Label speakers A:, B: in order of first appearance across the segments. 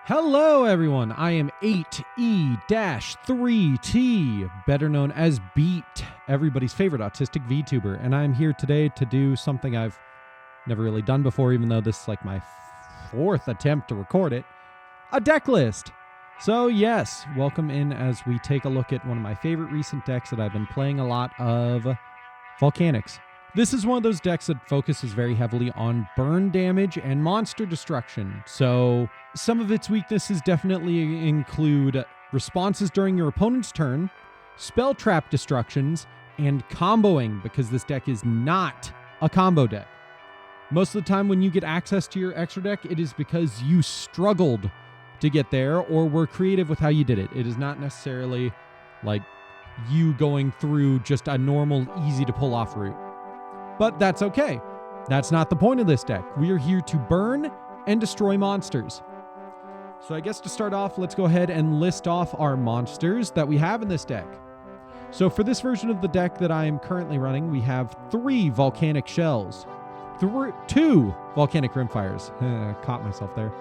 A: Hello everyone, I am 8E-3T, better known as Beat, everybody's favorite autistic VTuber, and I'm here today to do something I've never really done before, even though this is like my fourth attempt to record it, a deck list. So yes, welcome in as we take a look at one of my favorite recent decks that I've been playing a lot of, Volcanics. This is one of those decks that focuses very heavily on burn damage and monster destruction. So some of its weaknesses definitely include responses during your opponent's turn, spell trap destructions, and comboing, because this deck is not a combo deck. Most of the time when you get access to your extra deck, it is because you struggled to get there or were creative with how you did it. It is not necessarily like you going through just a normal, easy to pull off route. But that's okay. That's not the point of this deck. We are here to burn and destroy monsters. So I guess to start off, let's go ahead and list off our monsters that we have in this deck. So for this version of the deck that I am currently running, we have 3 volcanic shells, 2 volcanic rimfires, caught myself there,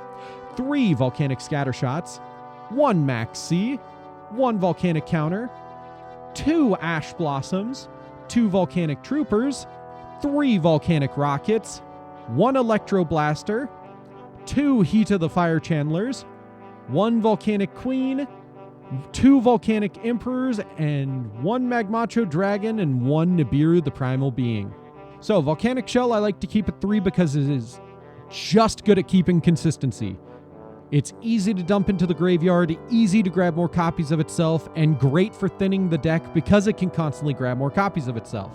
A: 3 volcanic scatter shots, 1 max C, 1 volcanic counter, 2 ash blossoms, 2 volcanic troopers, 3 volcanic rockets, 1 electro blaster, 2 heat of the fire channelers, 1 volcanic queen, 2 volcanic emperors, and 1 magmacho dragon, and 1 Nibiru the primal being. So volcanic shell, I like to keep at 3 because it is just good at keeping consistency. It's easy to dump into the graveyard, easy to grab more copies of itself, and great for thinning the deck because it can constantly grab more copies of itself.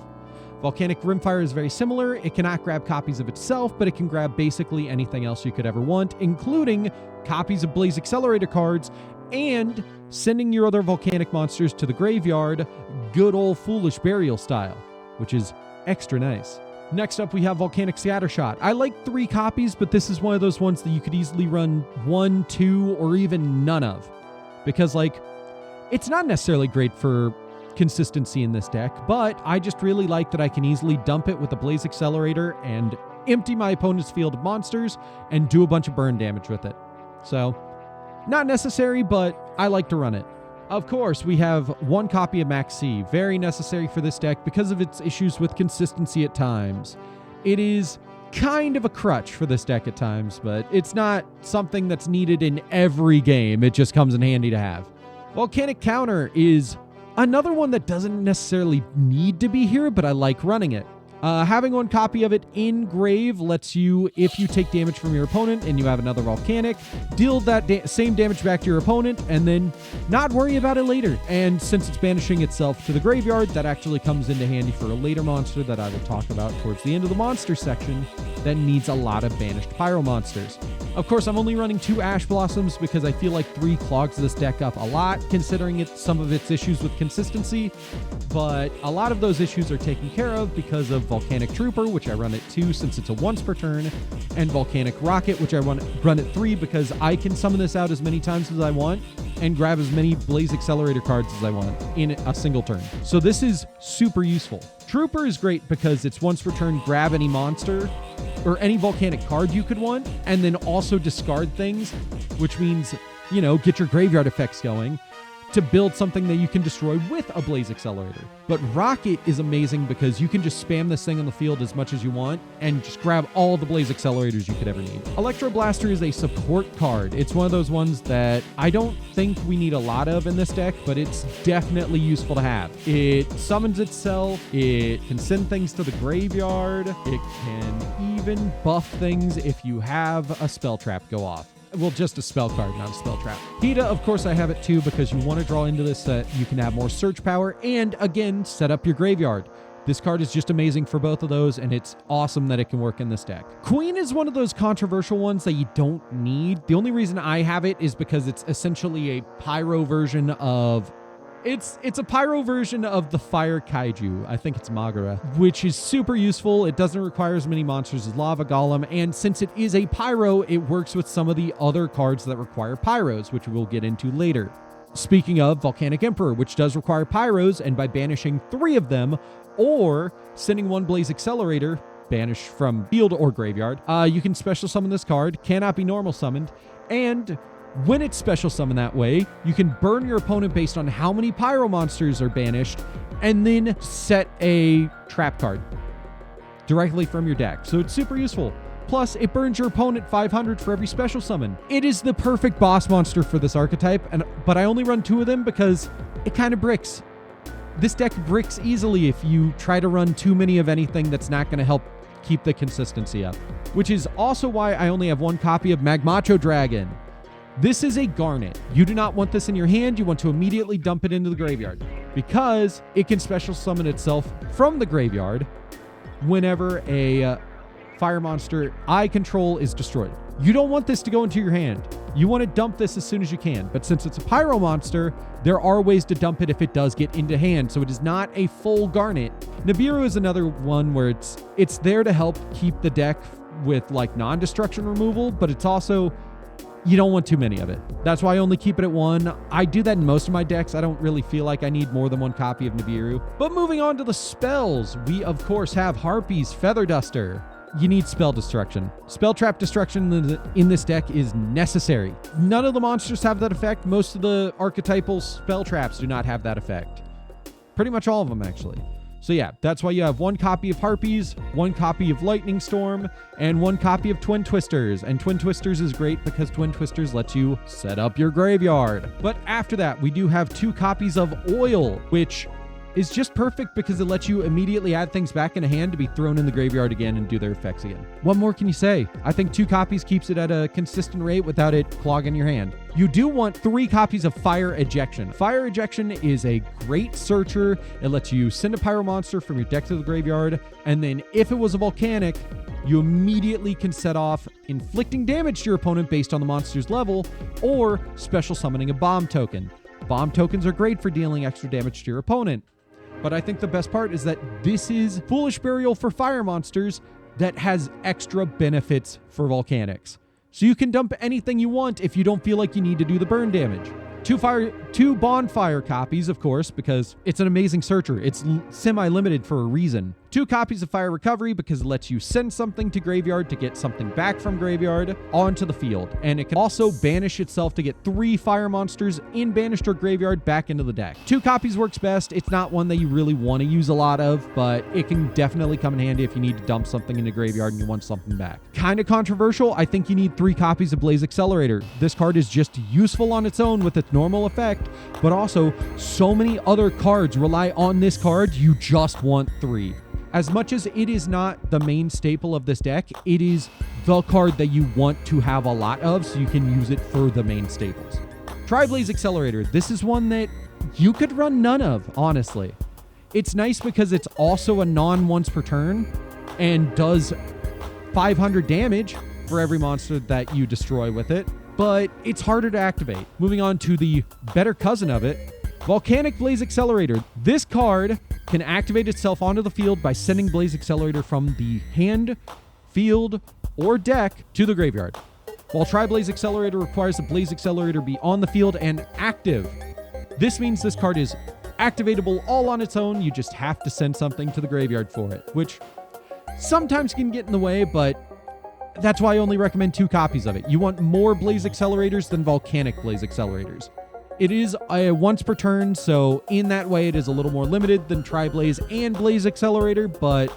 A: Volcanic Rimfire is very similar. It cannot grab copies of itself, but it can grab basically anything else you could ever want, including copies of Blaze Accelerator cards and sending your other volcanic monsters to the graveyard, good old foolish burial style, which is extra nice. Next up, we have Volcanic Scattershot. I like 3 copies, but this is one of those ones that you could easily run 1, 2, or even none of, because it's not necessarily great for consistency in this deck, but I just really like that I can easily dump it with a Blaze Accelerator and empty my opponent's field of monsters and do a bunch of burn damage with it. So, not necessary, but I like to run it. Of course, we have 1 copy of Max C, very necessary for this deck because of its issues with consistency at times. It is kind of a crutch for this deck at times, but it's not something that's needed in every game. It just comes in handy to have. Volcanic Counter is another one that doesn't necessarily need to be here, but I like running it. Having 1 copy of it in grave lets you, if you take damage from your opponent and you have another volcanic, deal that same damage back to your opponent and then not worry about it later. And since it's banishing itself to the graveyard, that actually comes into handy for a later monster that I will talk about towards the end of the monster section that needs a lot of banished pyro monsters. Of course, I'm only running 2 Ash Blossoms because I feel like 3 clogs this deck up a lot, considering some of its issues with consistency, but a lot of those issues are taken care of because of Volcanic Trooper, which I run at 2 since it's a once per turn, and Volcanic Rocket, which I run at 3 because I can summon this out as many times as I want and grab as many Blaze Accelerator cards as I want in a single turn. So this is super useful. Trooper is great because it's once per turn, grab any monster or any volcanic card you could want, and then also discard things, which means, get your graveyard effects going to build something that you can destroy with a Blaze Accelerator. But Rocket is amazing because you can just spam this thing on the field as much as you want and just grab all the Blaze Accelerators you could ever need. Electro Blaster is a support card. It's one of those ones that I don't think we need a lot of in this deck, but it's definitely useful to have. It summons itself, it can send things to the graveyard, it can even buff things if you have a spell trap go off. Well, just a spell card, not a spell trap. Hita, of course, I have it too because you want to draw into this set. You can have more search power and, again, set up your graveyard. This card is just amazing for both of those, and it's awesome that it can work in this deck. Queen is one of those controversial ones that you don't need. The only reason I have it is because it's essentially a pyro version of It's a pyro version of the fire kaiju. I think it's Magara, which is super useful. It doesn't require as many monsters as Lava Golem, and since it is a pyro, it works with some of the other cards that require pyros, which we'll get into later. Speaking of Volcanic Emperor, which does require pyros, and by banishing 3 of them, or sending 1 Blaze Accelerator, banished from field or graveyard. You can special summon this card, cannot be normal summoned, and when it's special summoned that way, you can burn your opponent based on how many pyro monsters are banished, and then set a trap card directly from your deck. So it's super useful. Plus, it burns your opponent 500 for every special summon. It is the perfect boss monster for this archetype, but I only run 2 of them because it kind of bricks. This deck bricks easily if you try to run too many of anything that's not going to help keep the consistency up. Which is also why I only have 1 copy of Magmacho Dragon. This is a Garnet. You do not want this in your hand. You want to immediately dump it into the graveyard because it can special summon itself from the graveyard whenever a fire monster I control is destroyed. You don't want this to go into your hand. You want to dump this as soon as you can. But since it's a pyro monster, there are ways to dump it if it does get into hand. So it is not a full Garnet. Nibiru is another one where it's there to help keep the deck with like non-destruction removal, but it's also, you don't want too many of it. That's why I only keep it at 1. I do that in most of my decks. I don't really feel like I need more than 1 copy of Nibiru. But moving on to the spells, we of course have Harpy's Feather Duster. You need spell destruction. Spell trap destruction in this deck is necessary. None of the monsters have that effect. Most of the archetypal spell traps do not have that effect. Pretty much all of them, actually. So yeah, that's why you have 1 copy of Harpies, 1 copy of Lightning Storm, and 1 copy of Twin Twisters. And Twin Twisters is great because Twin Twisters lets you set up your graveyard. But after that, we do have 2 copies of Oil, which is just perfect because it lets you immediately add things back in a hand to be thrown in the graveyard again and do their effects again. What more can you say? I think 2 copies keeps it at a consistent rate without it clogging your hand. You do want 3 copies of Fire Ejection. Fire Ejection is a great searcher. It lets you send a pyro monster from your deck to the graveyard, and then if it was a Volcanic, you immediately can set off inflicting damage to your opponent based on the monster's level, or special summoning a bomb token. Bomb tokens are great for dealing extra damage to your opponent. But I think the best part is that this is Foolish Burial for fire monsters that has extra benefits for Volcanics. So you can dump anything you want if you don't feel like you need to do the burn damage. 2 Bonfire copies, of course, because it's an amazing searcher. It's semi-limited for a reason. 2 copies of Fire Recovery because it lets you send something to graveyard to get something back from graveyard onto the field. And it can also banish itself to get 3 fire monsters in banished or graveyard back into the deck. 2 copies works best. It's not one that you really want to use a lot of, but it can definitely come in handy if you need to dump something in the graveyard and you want something back. Kind of controversial. I think you need 3 copies of Blaze Accelerator. This card is just useful on its own with its normal effect, but also so many other cards rely on this card, you just want 3. As much as it is not the main staple of this deck, it is the card that you want to have a lot of so you can use it for the main staples. Tri-Blaze Accelerator. This is one that you could run none of, honestly. It's nice because it's also a non-once per turn and does 500 damage for every monster that you destroy with it, but it's harder to activate. Moving on to the better cousin of it, Volcanic Blaze Accelerator. This card can activate itself onto the field by sending Blaze Accelerator from the hand, field, or deck to the graveyard. While Tri-Blaze Accelerator requires the Blaze Accelerator be on the field and active. This means this card is activatable all on its own. You just have to send something to the graveyard for it, which sometimes can get in the way, but that's why I only recommend 2 copies of it. You want more Blaze Accelerators than Volcanic Blaze Accelerators. It is a once per turn, so in that way it is a little more limited than Tri-Blaze and Blaze Accelerator, but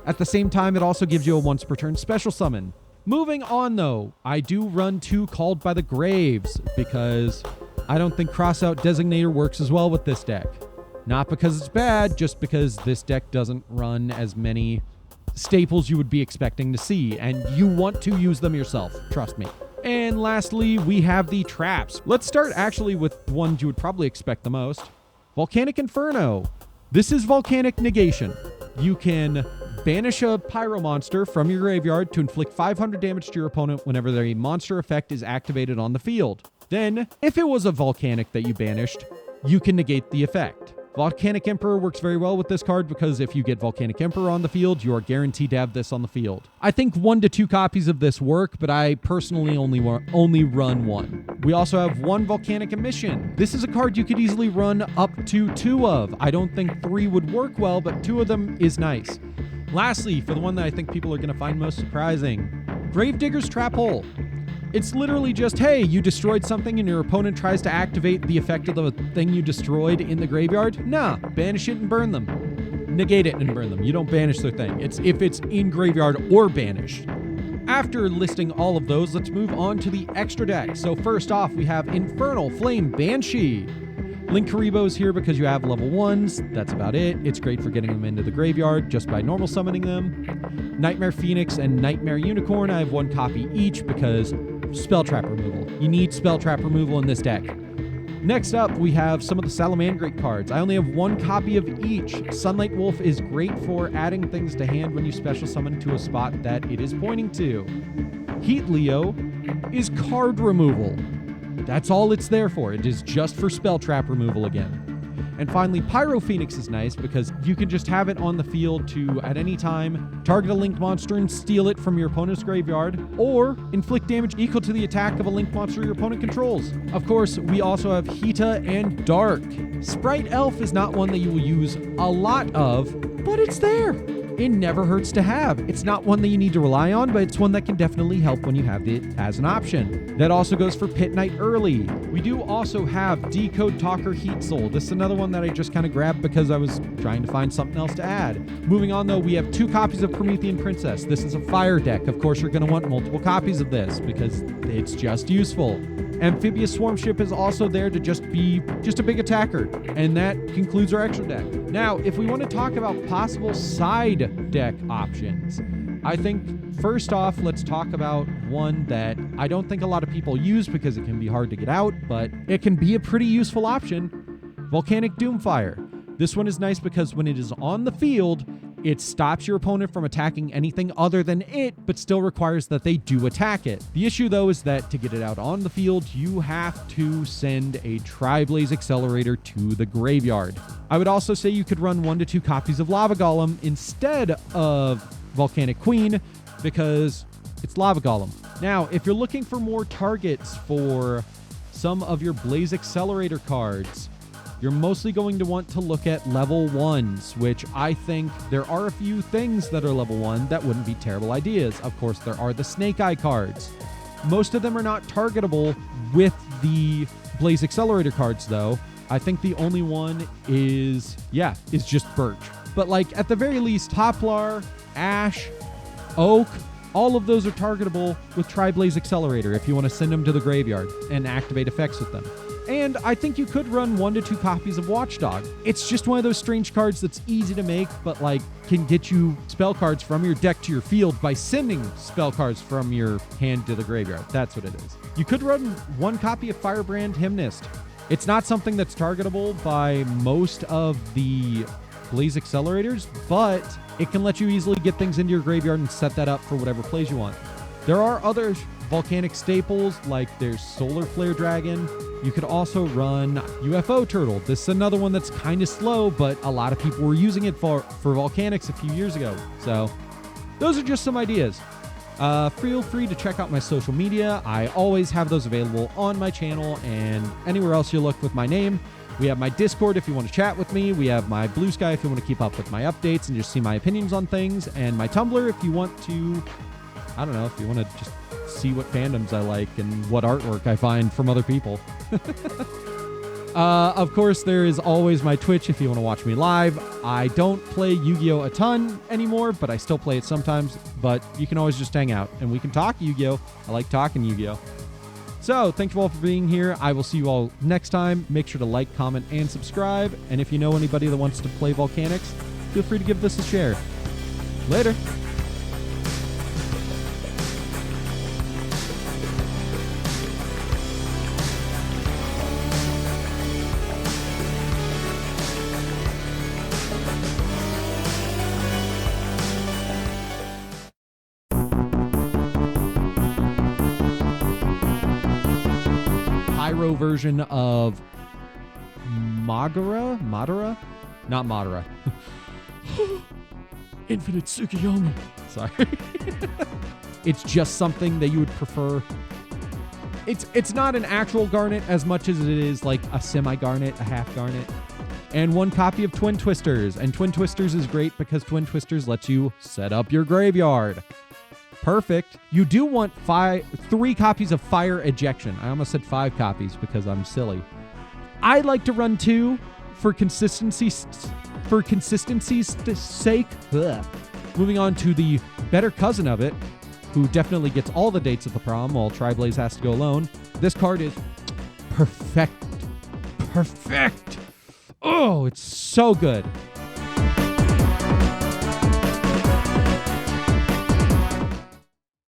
A: at the same time it also gives you a once per turn special summon. Moving on though, I do run 2 Called by the Graves because I don't think Crossout Designator works as well with this deck. Not because it's bad, just because this deck doesn't run as many staples you would be expecting to see, and you want to use them yourself, trust me. And lastly, we have the traps. Let's start actually with the ones you would probably expect the most. Volcanic Inferno. This is Volcanic Negation. You can banish a pyro monster from your graveyard to inflict 500 damage to your opponent whenever their monster effect is activated on the field. Then, if it was a Volcanic that you banished, you can negate the effect. Volcanic Emperor works very well with this card because if you get Volcanic Emperor on the field, you are guaranteed to have this on the field. I think 1 to 2 copies of this work, but I personally only run 1. We also have 1 Volcanic Emission. This is a card you could easily run up to 2 of. I don't think 3 would work well, but 2 of them is nice. Lastly, for the one that I think people are going to find most surprising, Gravedigger's Trap Hole. It's literally just, hey, you destroyed something and your opponent tries to activate the effect of the thing you destroyed in the graveyard. Nah, banish it and burn them. Negate it and burn them. You don't banish their thing. It's if it's in graveyard or banished. After listing all of those, let's move on to the extra deck. So first off, we have Infernal Flame Banshee. Link Karibo's here because you have level 1s. That's about it. It's great for getting them into the graveyard just by normal summoning them. Nightmare Phoenix and Nightmare Unicorn, I have 1 copy each because spell trap removal. You need spell trap removal in this deck. Next up, we have some of the Salamandrake cards. I only have 1 copy of each. Sunlight Wolf is great for adding things to hand when you special summon to a spot that it is pointing to. Heat Leo is card removal. That's all it's there for. It is just for spell trap removal again. And finally, Pyro Phoenix is nice because you can just have it on the field to, at any time, target a linked monster and steal it from your opponent's graveyard, or inflict damage equal to the attack of a linked monster your opponent controls. Of course, we also have Hita and Dark. Sprite Elf is not one that you will use a lot of, but it's there. It never hurts to have. It's not one that you need to rely on, but it's one that can definitely help when you have it as an option. That also goes for Pit Knight early. We do also have Decode Talker Heat Soul. This is another one that I just kind of grabbed because I was trying to find something else to add. Moving on though, we have 2 copies of Promethean Princess. This is a fire deck. Of course, you're going to want multiple copies of this because it's just useful. Amphibious Swarmship is also there to just be a big attacker. And that concludes our extra deck. Now, if we want to talk about possible side deck options, I think first off, let's talk about one that I don't think a lot of people use because it can be hard to get out, but it can be a pretty useful option. Volcanic Doomfire. This one is nice because when it is on the field, it stops your opponent from attacking anything other than it, but still requires that they do attack it. The issue, though, is that to get it out on the field, you have to send a Tri-Blaze Accelerator to the graveyard. I would also say you could run 1 to 2 copies of Lava Golem instead of Volcanic Queen because it's Lava Golem. Now, if you're looking for more targets for some of your Blaze Accelerator cards, you're mostly going to want to look at level 1s, which I think there are a few things that are level 1 that wouldn't be terrible ideas. Of course, there are the Snake Eye cards. Most of them are not targetable with the Blaze Accelerator cards, though. I think the only one is just Birch. But like at the very least, Poplar, Ash, Oak, all of those are targetable with Tri-Blaze Accelerator if you want to send them to the graveyard and activate effects with them. And I think you could run 1 to 2 copies of Watchdog. It's just one of those strange cards that's easy to make, but like can get you spell cards from your deck to your field by sending spell cards from your hand to the graveyard. That's what it is. You could run 1 copy of Firebrand Hymnist. It's not something that's targetable by most of the Blaze Accelerators, but it can let you easily get things into your graveyard and set that up for whatever plays you want. There are other Volcanic staples, like there's Solar Flare Dragon. You could also run UFO Turtle. This is another one that's kind of slow, but a lot of people were using it for Volcanics a few years ago. So those are just some ideas. Feel free to check out my social media. I always have those available on my channel and anywhere else you look with my name. We have my Discord if you want to chat with me. We have my Blue Sky if you want to keep up with my updates and just see my opinions on things. And my Tumblr if you want to, I don't know, if you want to just see what fandoms I like and what artwork I find from other people. Of course, there is always my Twitch if you want to watch me live. I don't play Yu-Gi-Oh! A ton anymore, but I still play it sometimes. But you can always just hang out and we can talk Yu-Gi-Oh! I like talking Yu-Gi-Oh! So, thank you all for being here. I will see you all next time. Make sure to like, comment, and subscribe. And if you know anybody that wants to play Volcanics, feel free to give this a share. Later. Version of Madara? Not Madara. Infinite Tsukiyomi. Sorry. It's just something that you would prefer. It's not an actual garnet as much as it is like a semi-garnet, a half garnet. and 1 copy of Twin Twisters. And Twin Twisters is great because Twin Twisters lets you set up your graveyard. Perfect. You do want 3 copies of Fire Ejection. I almost said 5 copies because I'm silly. I like to run 2 for consistency's sake. Ugh. Moving on to the better cousin of it, who definitely gets all the dates at the prom while Triblaze has to go alone. This card is perfect. Perfect. Oh, it's so good.